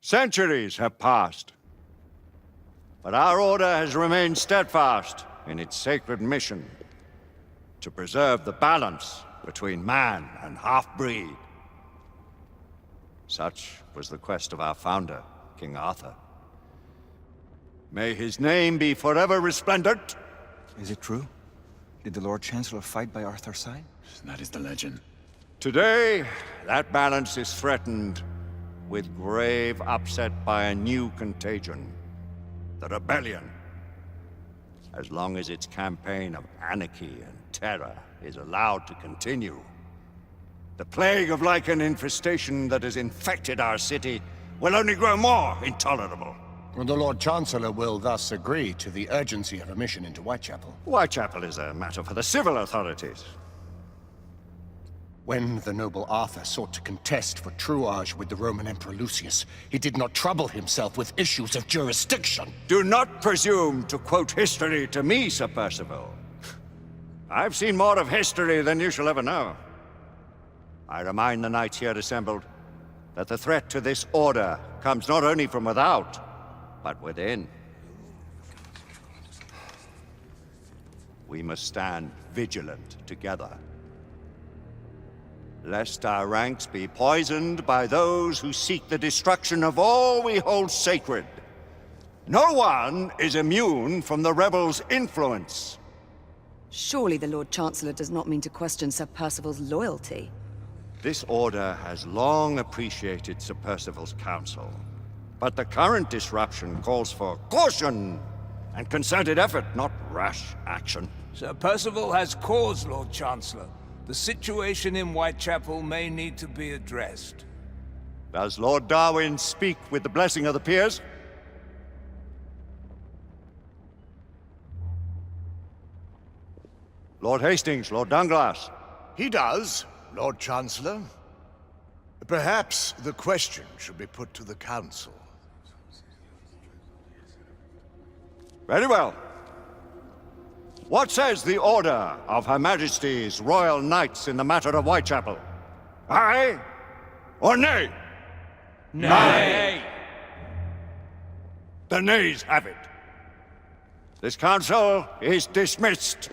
Centuries have passed, but our order has remained steadfast in its sacred mission to preserve the balance between man and half-breed. Such was the quest of our founder, King Arthur. May his name be forever resplendent. Is it true? Did the Lord Chancellor fight by Arthur's side? That is the legend. Today, that balance is threatened with grave upset by a new contagion, the rebellion. As long as its campaign of anarchy and terror is allowed to continue, the plague of Lycan infestation that has infected our city will only grow more intolerable. The Lord Chancellor will thus agree to the urgency of a mission into Whitechapel. Whitechapel is a matter for the civil authorities. When the noble Arthur sought to contest for truage with the Roman Emperor Lucius, he did not trouble himself with issues of jurisdiction. Do not presume to quote history to me, Sir Percival. I've seen more of history than you shall ever know. I remind the knights here assembled that the threat to this order comes not only from without, but within. We must stand vigilant together, lest our ranks be poisoned by those who seek the destruction of all we hold sacred. No one is immune from the rebels' influence. Surely the Lord Chancellor does not mean to question Sir Percival's loyalty. This order has long appreciated Sir Percival's counsel, but the current disruption calls for caution and concerted effort, not rash action. Sir Percival has cause, Lord Chancellor. The situation in Whitechapel may need to be addressed. Does Lord Darwin speak with the blessing of the peers? Lord Hastings, Lord Dunglass. He does, Lord Chancellor. Perhaps the question should be put to the Council. Very well. What says the Order of Her Majesty's Royal Knights in the matter of Whitechapel? Aye or nay? Nay! The nays have it. This council is dismissed.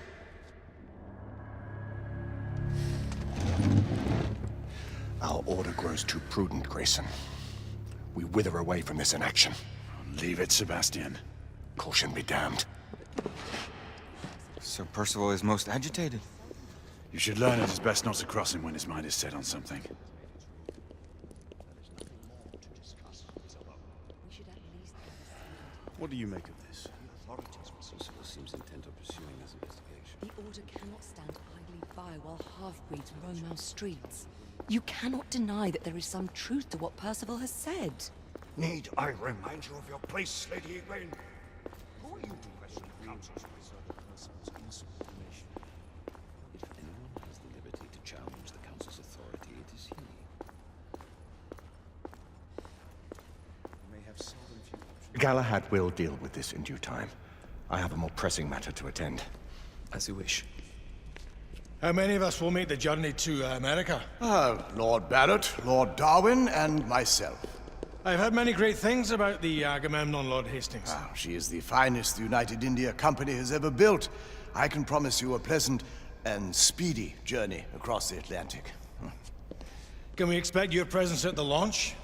Our order grows too prudent, Grayson. We wither away from this inaction. Leave it, Sebastian. Caution be damned. Sir Percival is most agitated. You should learn it is best not to cross him when his mind is set on something. What do you make of this? Seems intent on pursuing this investigation. The Order cannot stand idly by while half-breeds roam our streets. You cannot deny that there is some truth to what Percival has said. Need I remind you of your place, Lady Egwene? Who are you to question the council's Insubordination. If anyone has the liberty to challenge the council's authority, it is he. You may have seldom few options. Galahad will deal with this in due time. I have a more pressing matter to attend. As you wish. How many of us will make the journey to America? Lord Barrett, Lord Darwin, and myself. I've heard many great things about the Agamemnon, Lord Hastings. She is the finest the United India Company has ever built. I can promise you a pleasant and speedy journey across the Atlantic. Can we expect your presence at the launch,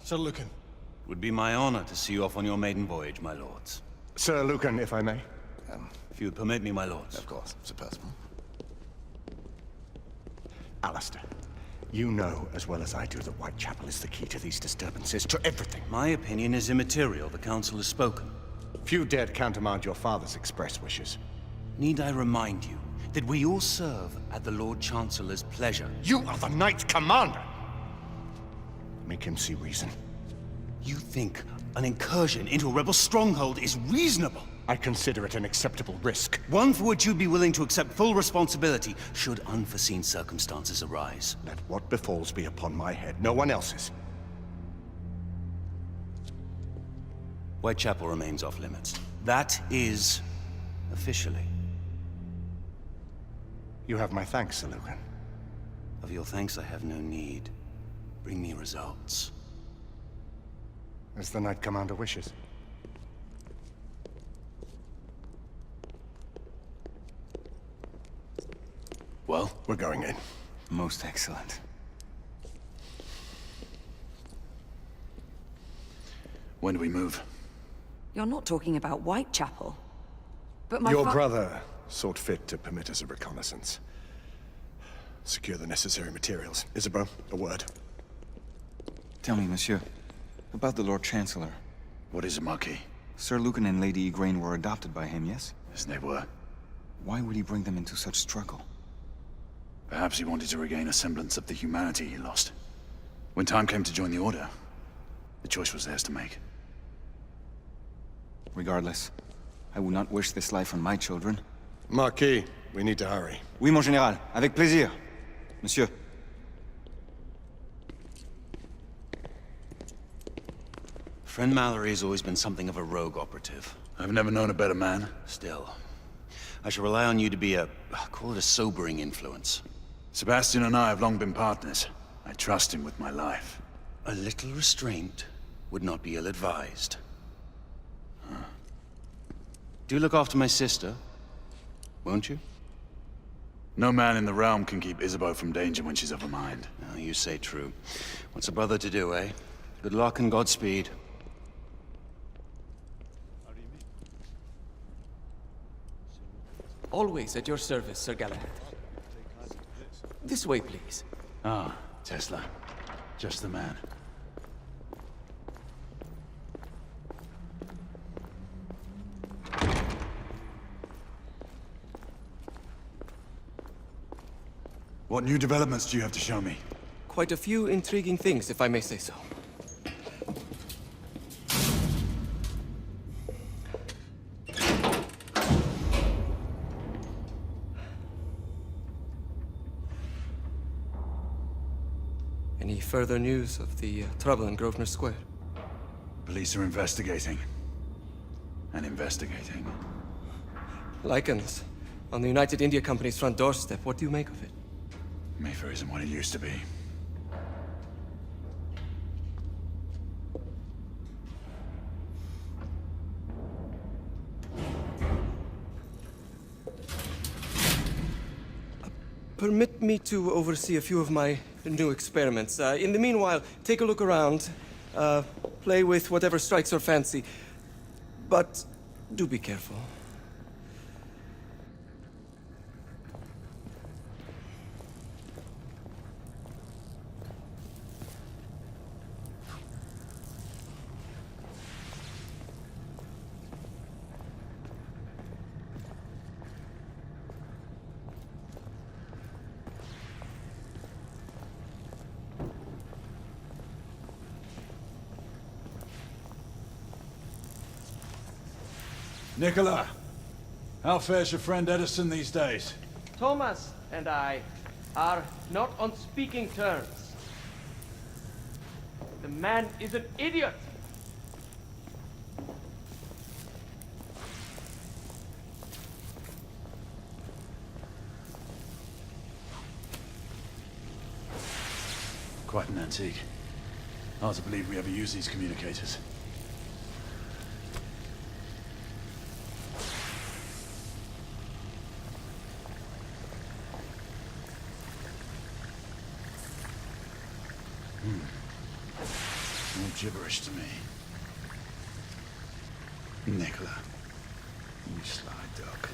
Sir Lucan? Would be my honor to see you off on your maiden voyage, my lords. Sir Lucan, if I may. If you'd permit me, my lords. Of course, Sir Percival. Alistair, you know as well as I do that Whitechapel is the key to these disturbances, to everything. My opinion is immaterial. The council has spoken. Few dared countermand your father's express wishes. Need I remind you that we all serve at the Lord Chancellor's pleasure? You are the Knight Commander! Make him see reason. You think an incursion into a rebel stronghold is reasonable? I consider it an acceptable risk. One for which you'd be willing to accept full responsibility should unforeseen circumstances arise. Let what befalls be upon my head, no one else's. Whitechapel remains off limits. That is officially. You have my thanks, Sir Lucan. Of your thanks I have no need. Bring me results. As the Knight Commander wishes. Well? We're going in. Most excellent. When do we move? You're not talking about Whitechapel. But my Your brother sought fit to permit us a reconnaissance. Secure the necessary materials. Isabeau, a word. Tell me, monsieur, about the Lord Chancellor. What is it, Marquis? Sir Lucan and Lady Igraine were adopted by him, yes? Yes, they were. Why would he bring them into such struggle? Perhaps he wanted to regain a semblance of the humanity he lost. When time came to join the Order, the choice was theirs to make. Regardless, I would not wish this life on my children. Marquis, we need to hurry. Oui, mon général. Avec plaisir. Monsieur. Friend Mallory has always been something of a rogue operative. I've never known a better man. Still, I shall rely on you to be call it a sobering influence. Sebastian and I have long been partners. I trust him with my life. A little restraint would not be ill-advised. Do look after my sister, won't you? No man in the realm can keep Isabeau from danger when she's of a mind. Oh, you say true. What's a brother to do, eh? Good luck and Godspeed. Always at your service, Sir Galahad. This way, please. Ah, Tesla. Just the man. What new developments do you have to show me? Quite a few intriguing things, if I may say so. Any further news of the trouble in Grosvenor Square? Police are investigating. And investigating. Lycans, on the United India Company's front doorstep. What do you make of it? Mayfair isn't what it used to be. Permit me to oversee a few of my new experiments. In the meanwhile, take a look around. Play with whatever strikes your fancy. But do be careful. Nicola, how fares your friend Edison these days? Thomas and I are not on speaking terms. The man is an idiot. Quite an antique. Hard to believe we ever use these communicators. All gibberish to me. Nicola, you sly duck.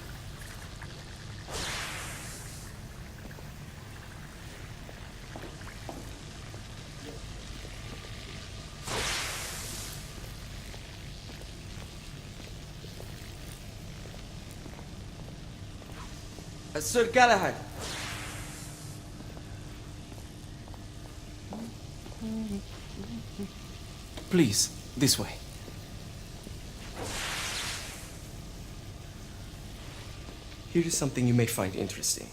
Sir Galahad. Please, this way. Here is something you may find interesting.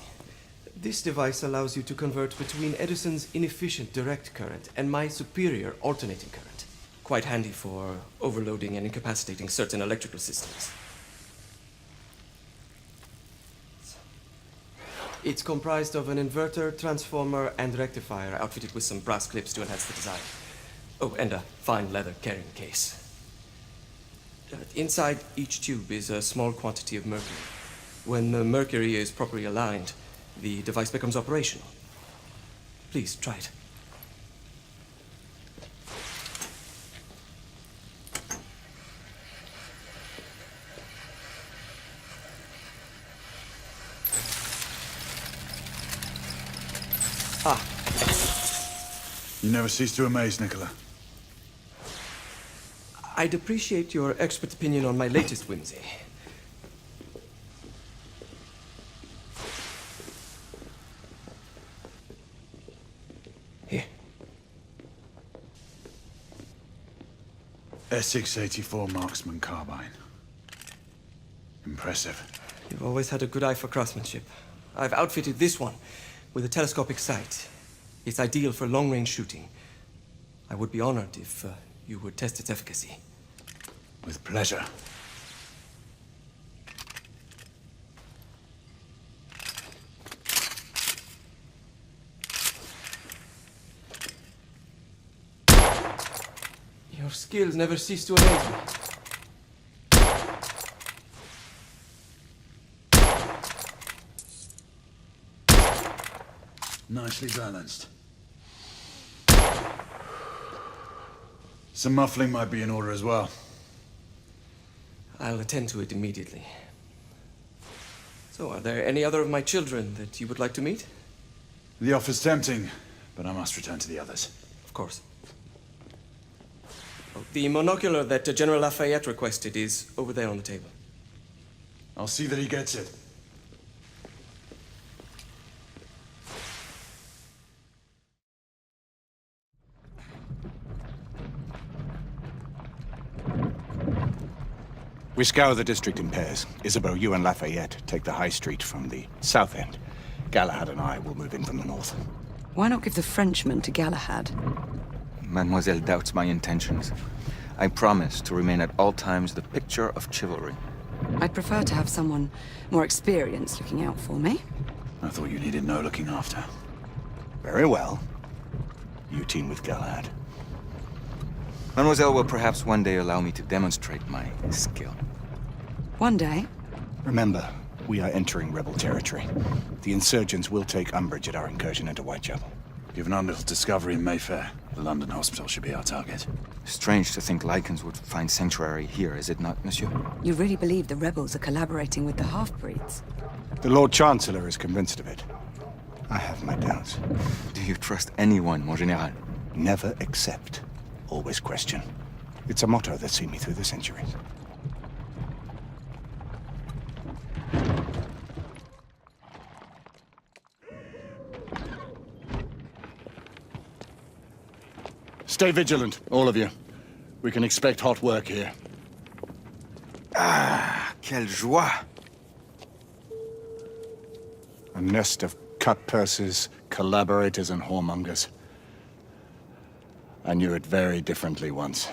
This device allows you to convert between Edison's inefficient direct current and my superior alternating current. Quite handy for overloading and incapacitating certain electrical systems. It's comprised of an inverter, transformer, and rectifier outfitted with some brass clips to enhance the design. Oh, and a fine leather carrying case. Inside each tube is a small quantity of mercury. When the mercury is properly aligned, the device becomes operational. Please, try it. Ah. You never cease to amaze, Nicola. I'd appreciate your expert opinion on my latest whimsy. Here. S684 marksman carbine. Impressive. You've always had a good eye for craftsmanship. I've outfitted this one with a telescopic sight. It's ideal for long-range shooting. I would be honored if you would test its efficacy. With pleasure. Your skills never cease to amaze me. Nicely balanced. Some muffling might be in order as well. I'll attend to it immediately. So, are there any other of my children that you would like to meet? The offer's tempting, but I must return to the others. Of course. Oh, the monocular that General Lafayette requested is over there on the table. I'll see that he gets it. We scour the district in pairs. Isabeau, you and Lafayette take the high street from the south end. Galahad and I will move in from the north. Why not give the Frenchman to Galahad? Mademoiselle doubts my intentions. I promise to remain at all times the picture of chivalry. I'd prefer to have someone more experienced looking out for me. I thought you needed no looking after. Very well. You team with Galahad. Mademoiselle will perhaps one day allow me to demonstrate my skill. One day? Remember, we are entering rebel territory. The insurgents will take umbrage at our incursion into Whitechapel. Given our little discovery in Mayfair, the London hospital should be our target. Strange to think Lycans would find sanctuary here, is it not, monsieur? You really believe the rebels are collaborating with the half-breeds? The Lord Chancellor is convinced of it. I have my doubts. Do you trust anyone, mon général? Never accept. Always question. It's a motto that's seen me through the centuries. Stay vigilant, all of you. We can expect hot work here. Ah, quelle joie! A nest of cut-purses, collaborators, and whoremongers. I knew it very differently once.